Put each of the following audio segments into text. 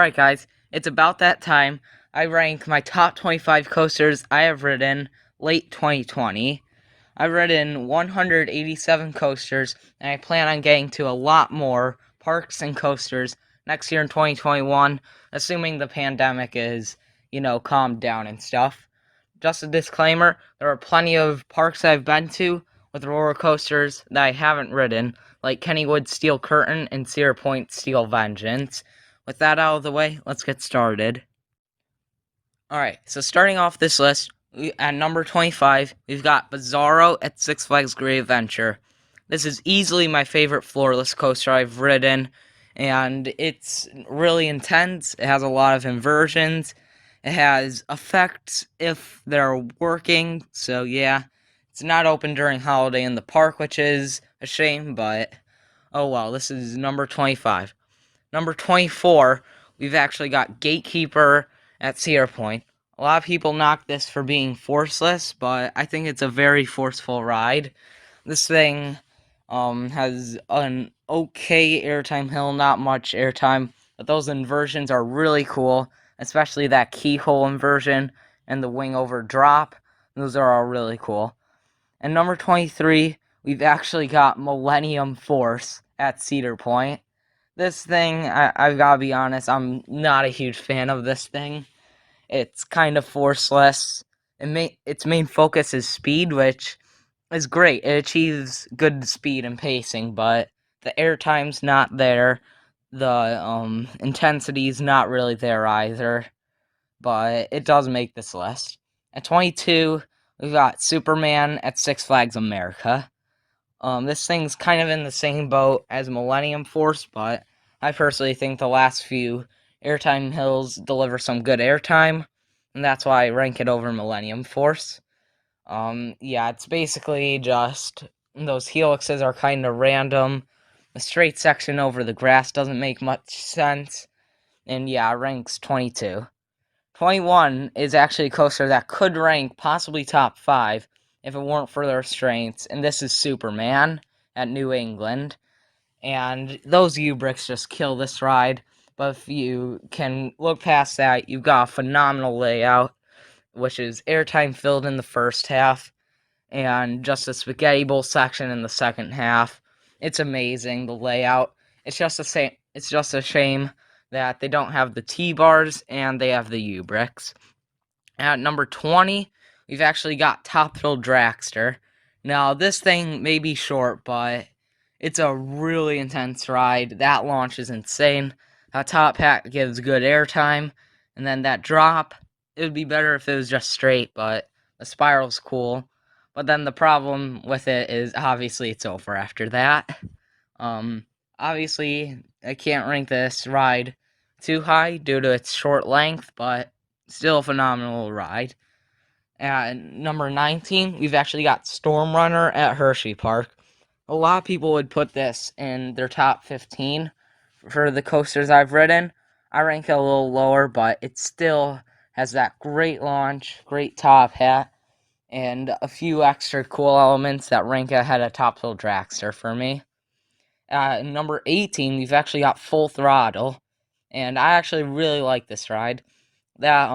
Alright guys, it's about that time. I rank my top 25 coasters I have ridden late 2020. I've ridden 187 coasters, and I plan on getting to a lot more parks and coasters next year in 2021, assuming the pandemic is, calmed down and stuff. Just a disclaimer, there are plenty of parks I've been to with roller coasters that I haven't ridden, like Kennywood Steel Curtain and Cedar Point Steel Vengeance. With that out of the way, let's get started. Alright, so starting off this list, at number 25, we've got Bizarro at Six Flags Great Adventure. This is easily my favorite floorless coaster I've ridden, and it's really intense. It has a lot of inversions. It has effects if they're working, so yeah. It's not open during holiday in the park, which is a shame, but oh well, this is number 25. Number 24, we've actually got Gatekeeper at Cedar Point. A lot of people knock this for being forceless, but I think it's a very forceful ride. This thing has an okay airtime hill, not much airtime, but those inversions are really cool, especially that keyhole inversion and the wing over drop. Those are all really cool. And number 23, we've actually got Millennium Force at Cedar Point. This thing, I've got to be honest, I'm not a huge fan of this thing. It's kind of forceless. Its main focus is speed, which is great. It achieves good speed and pacing, but the airtime's not there. The intensity's not really there either, but it does make this list. At 22, we've got Superman at Six Flags America. This thing's kind of in the same boat as Millennium Force, but I personally think the last few airtime hills deliver some good airtime, and that's why I rank it over Millennium Force. Yeah, it's basically just those helixes are kind of random. The straight section over the grass doesn't make much sense, and yeah, it ranks 22. 21 is actually a coaster that could rank possibly top 5 if it weren't for their restraints, and this is Superman at New England. And those U-bricks just kill this ride, but if you can look past that, you've got a phenomenal layout, which is airtime filled in the first half, and just a spaghetti bowl section in the second half. It's amazing, the layout. It's just a shame that they don't have the T-bars and they have the U-bricks. At number 20, we've actually got Top Thrill Dragster. Now, this thing may be short, but it's a really intense ride. That launch is insane. That top hat gives good airtime, and then that drop, it would be better if it was just straight, but the spiral's cool. But then the problem with it is obviously it's over after that. Obviously, I can't rank this ride too high due to its short length, but still a phenomenal ride. At number 19, we've actually got Storm Runner at Hershey Park. A lot of people would put this in their top 15 for the coasters I've ridden. I rank it a little lower, but it still has that great launch, great top hat, and a few extra cool elements that rank ahead of Top Thrill Dragster for me. Number 18, we've actually got Full Throttle, and I actually really like this ride. That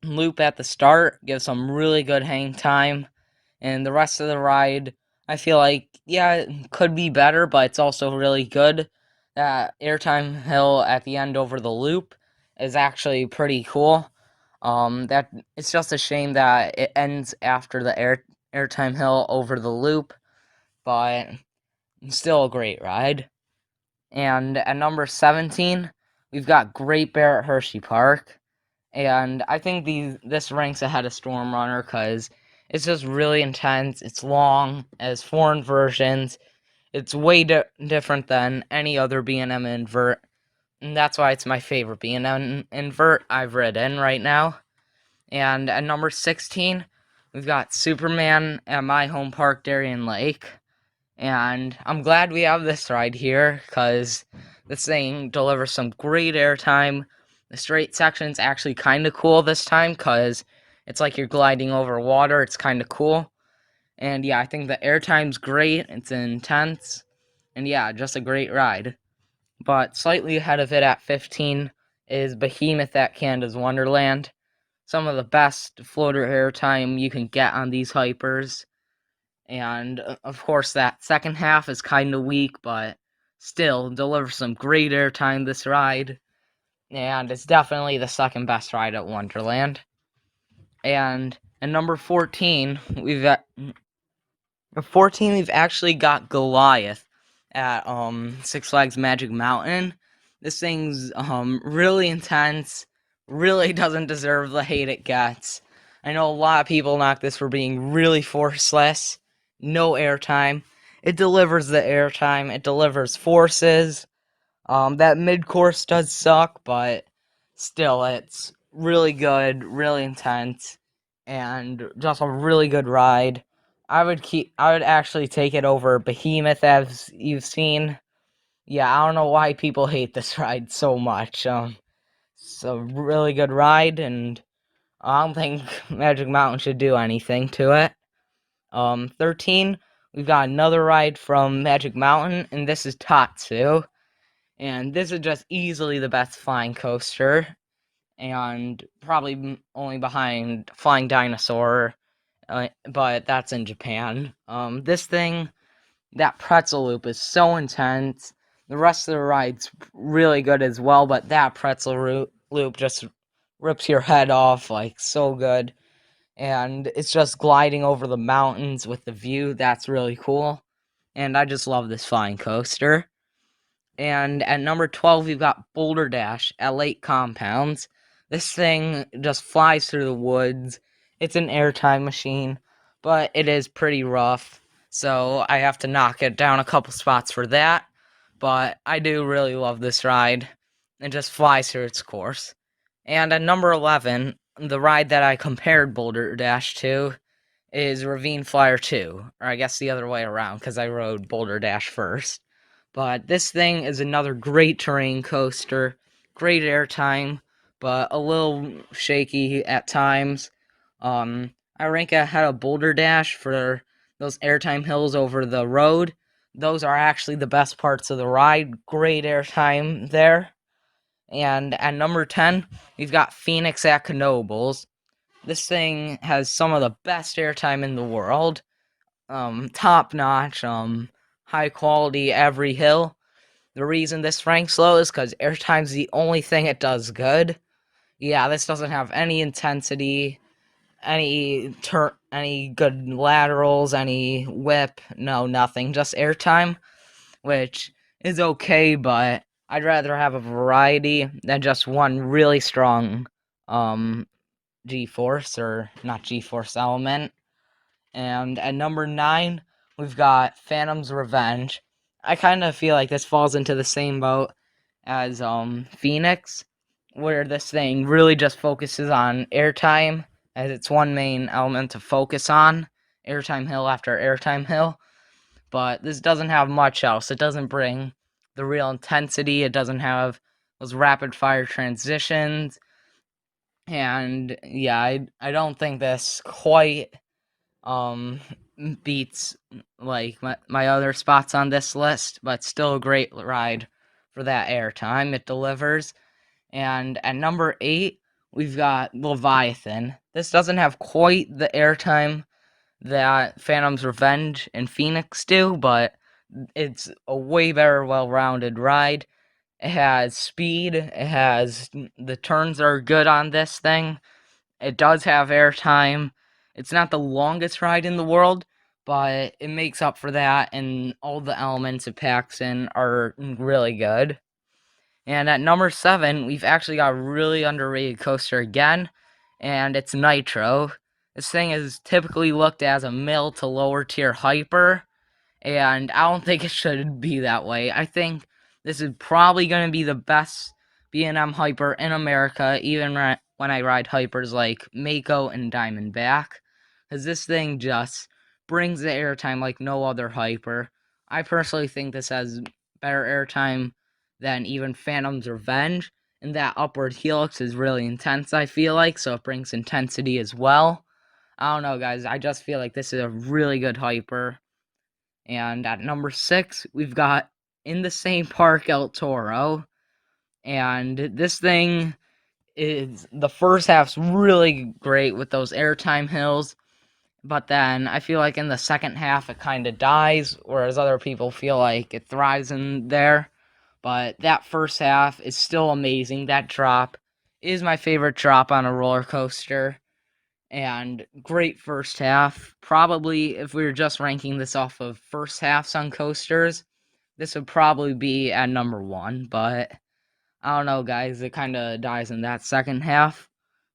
loop at the start gives some really good hang time, and the rest of the ride, I feel like, yeah, it could be better, but it's also really good. That airtime hill at the end over the loop is actually pretty cool. That it's just a shame that it ends after the airtime hill over the loop, but still a great ride. And at number 17, we've got Great Bear at Hershey Park. And I think this ranks ahead of Storm Runner because it's just really intense. It's long, it has 4 inversions. It's way different than any other B&M invert. And that's why it's my favorite B&M invert I've ridden right now. And at number 16, we've got Superman at my home park, Darien Lake. And I'm glad we have this ride here, because this thing delivers some great airtime. The straight section's actually kind of cool this time, because it's like you're gliding over water. It's kind of cool. And yeah, I think the airtime's great. It's intense. And yeah, just a great ride. But slightly ahead of it at 15 is Behemoth at Canada's Wonderland. Some of the best floater airtime you can get on these hypers. And of course, that second half is kind of weak, but still delivers some great airtime this ride. And it's definitely the second best ride at Wonderland. And at number 14, we've actually got Goliath at Six Flags Magic Mountain. This thing's really intense, really doesn't deserve the hate it gets. I know a lot of people knock this for being really forceless, no airtime. It delivers the airtime, it delivers forces. That mid-course does suck, but still, it's really good, really intense, and just a really good ride. I would actually take it over Behemoth, as you've seen. Yeah, I don't know why people hate this ride so much. It's a really good ride, and I don't think Magic Mountain should do anything to it. 13, we've got another ride from Magic Mountain, and this is Tatsu. And this is just easily the best flying coaster, and probably only behind Flying Dinosaur, but that's in Japan. This thing, that pretzel loop is so intense. The rest of the ride's really good as well, but that pretzel loop just rips your head off, like, so good. And it's just gliding over the mountains with the view. That's really cool. And I just love this flying coaster. And at number 12, we've got Boulder Dash at Lake Compounds. This thing just flies through the woods. It's an airtime machine, but it is pretty rough. So I have to knock it down a couple spots for that. But I do really love this ride. It just flies through its course. And at number 11, the ride that I compared Boulder Dash to is Ravine Flyer 2. Or I guess the other way around, because I rode Boulder Dash first. But this thing is another great terrain coaster, great airtime, but a little shaky at times. I rank it ahead of Boulder Dash for those airtime hills over the road. Those are actually the best parts of the ride. Great airtime there. And at number 10, we've got Phoenix at Knoebels. This thing has some of the best airtime in the world. Top notch, high quality every hill. The reason this ranks low is because airtime's the only thing it does good. Yeah, this doesn't have any intensity, any good laterals, any whip, no, nothing. Just airtime, which is okay, but I'd rather have a variety than just one really strong G-force, or not G-force element. And at number 9, we've got Phantom's Revenge. I kind of feel like this falls into the same boat as Phoenix, where this thing really just focuses on airtime as its one main element to focus on, airtime hill after airtime hill. But this doesn't have much else. It doesn't bring the real intensity. It doesn't have those rapid fire transitions. And yeah, I don't think this quite beats like my other spots on this list, but still a great ride for that airtime it delivers. And at number 8, we've got Leviathan. This doesn't have quite the airtime that Phantom's Revenge and Phoenix do, but it's a way better, well-rounded ride. It has speed, the turns are good on this thing. It does have airtime. It's not the longest ride in the world, but it makes up for that, and all the elements it packs in are really good. And at number 7, we've actually got a really underrated coaster again, and it's Nitro. This thing is typically looked as a middle to lower tier hyper, and I don't think it should be that way. I think this is probably going to be the best B&M hyper in America, even when I ride hypers like Mako and Diamondback, because this thing just brings the airtime like no other hyper. I personally think this has better airtime than even Phantom's Revenge, and that upward helix is really intense, I feel like, so it brings intensity as well. I don't know, guys, I just feel like this is a really good hyper. And at number 6, we've got In the Same Park El Toro. And this thing is, the first half's really great with those airtime hills, but then I feel like in the second half it kind of dies, whereas other people feel like it thrives in there. But that first half is still amazing. That drop is my favorite drop on a roller coaster. And great first half. Probably, if we were just ranking this off of first halves on coasters, this would probably be at number one. But I don't know, guys. It kind of dies in that second half.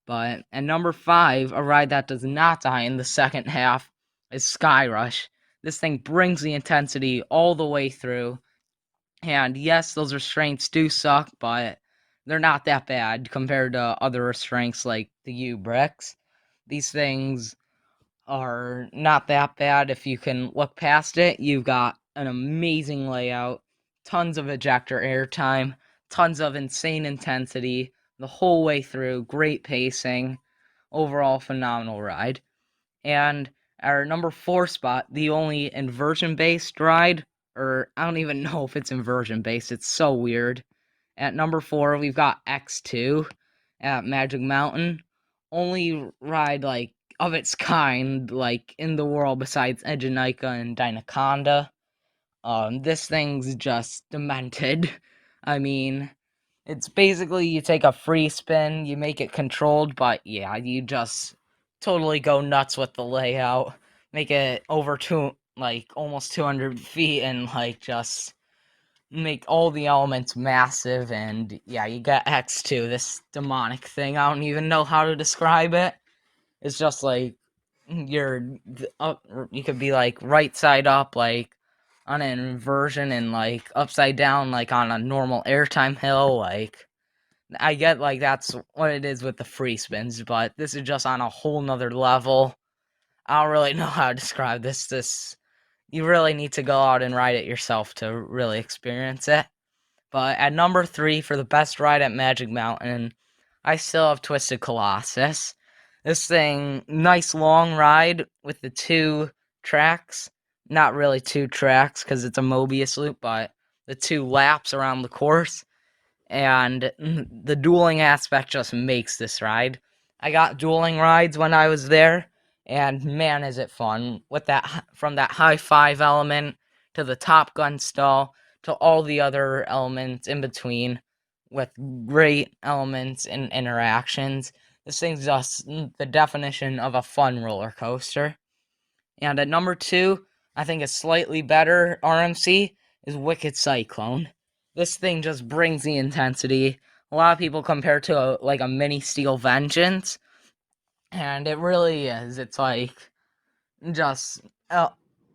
But at number five, a ride that does not die in the second half is Sky Rush. This thing brings the intensity all the way through. And yes, those restraints do suck, but they're not that bad compared to other restraints like the U-Bricks. These things are not that bad if you can look past it. You've got an amazing layout, tons of ejector airtime, tons of insane intensity the whole way through, great pacing, overall phenomenal ride. And our number four spot, the only inversion based ride, or I don't even know if it's inversion based, it's so weird. At number four, we've got X2 at Magic Mountain. Only ride like of its kind, like in the world besides Edgenica and Dinaconda. This thing's just demented. I mean, it's basically you take a free spin, you make it controlled, but yeah, you just totally go nuts with the layout. Make it over like almost 200 feet, and like just make all the elements massive. And yeah, you got X2, this demonic thing. I don't even know how to describe it. It's just like you're up, you could be like right side up, like on an inversion, and like upside down, like on a normal airtime hill. Like, I get like that's what it is with the free spins, but this is just on a whole nother level. I don't really know how to describe this. You really need to go out and ride it yourself to really experience it. But at number three for the best ride at Magic Mountain, I still have Twisted Colossus. This thing, nice long ride with the two tracks. Not really two tracks because it's a Mobius loop, but the two laps around the course. And the dueling aspect just makes this ride. I got dueling rides when I was there, and man, is it fun with that, from that high five element to the Top Gun stall to all the other elements in between, with great elements and interactions. This thing's just the definition of a fun roller coaster. And at number two, I think a slightly better RMC is Wicked Cyclone. This thing just brings the intensity. A lot of people compare to like a mini Steel Vengeance, and it really is. It's like just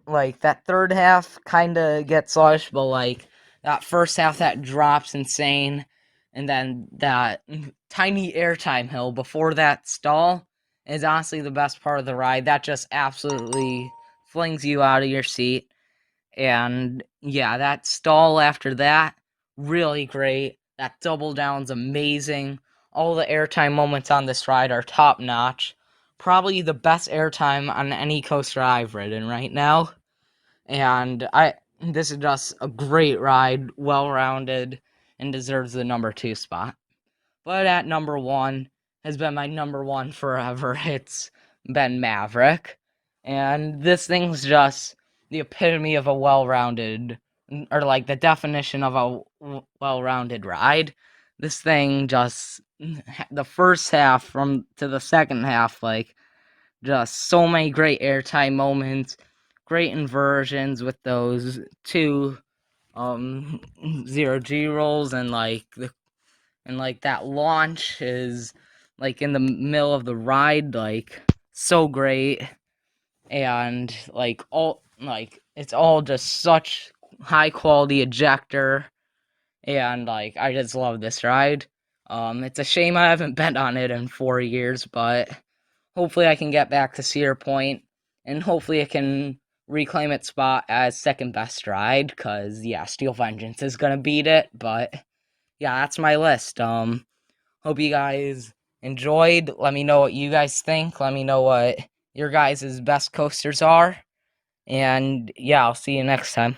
like that third half kind of gets slush, but like that first half that drops insane, and then that tiny airtime hill before that stall is honestly the best part of the ride. That just absolutely flings you out of your seat. And yeah, that stall after that, really great. That double down's amazing. All the airtime moments on this ride are top notch. Probably the best airtime on any coaster I've ridden right now. And this is just a great ride, well rounded, and deserves the number two spot. But at number one has been my number one forever. It's been Maverick. And this thing's just the epitome of a well-rounded, or like the definition of a well-rounded ride. This thing just, the first half from to the second half, like, just so many great airtime moments, great inversions with those two zero G rolls, and like that launch is like in the middle of the ride, like so great. And like all, like it's all just such high quality ejector, and like I just love this ride. It's a shame I haven't been on it in 4 years, but hopefully I can get back to Cedar Point, and hopefully it can reclaim its spot as second best ride, because yeah, Steel Vengeance is gonna beat it. But yeah, that's my list. Hope you guys enjoyed. Let me know what you guys think. Let me know what your guys' best coasters are. And yeah, I'll see you next time.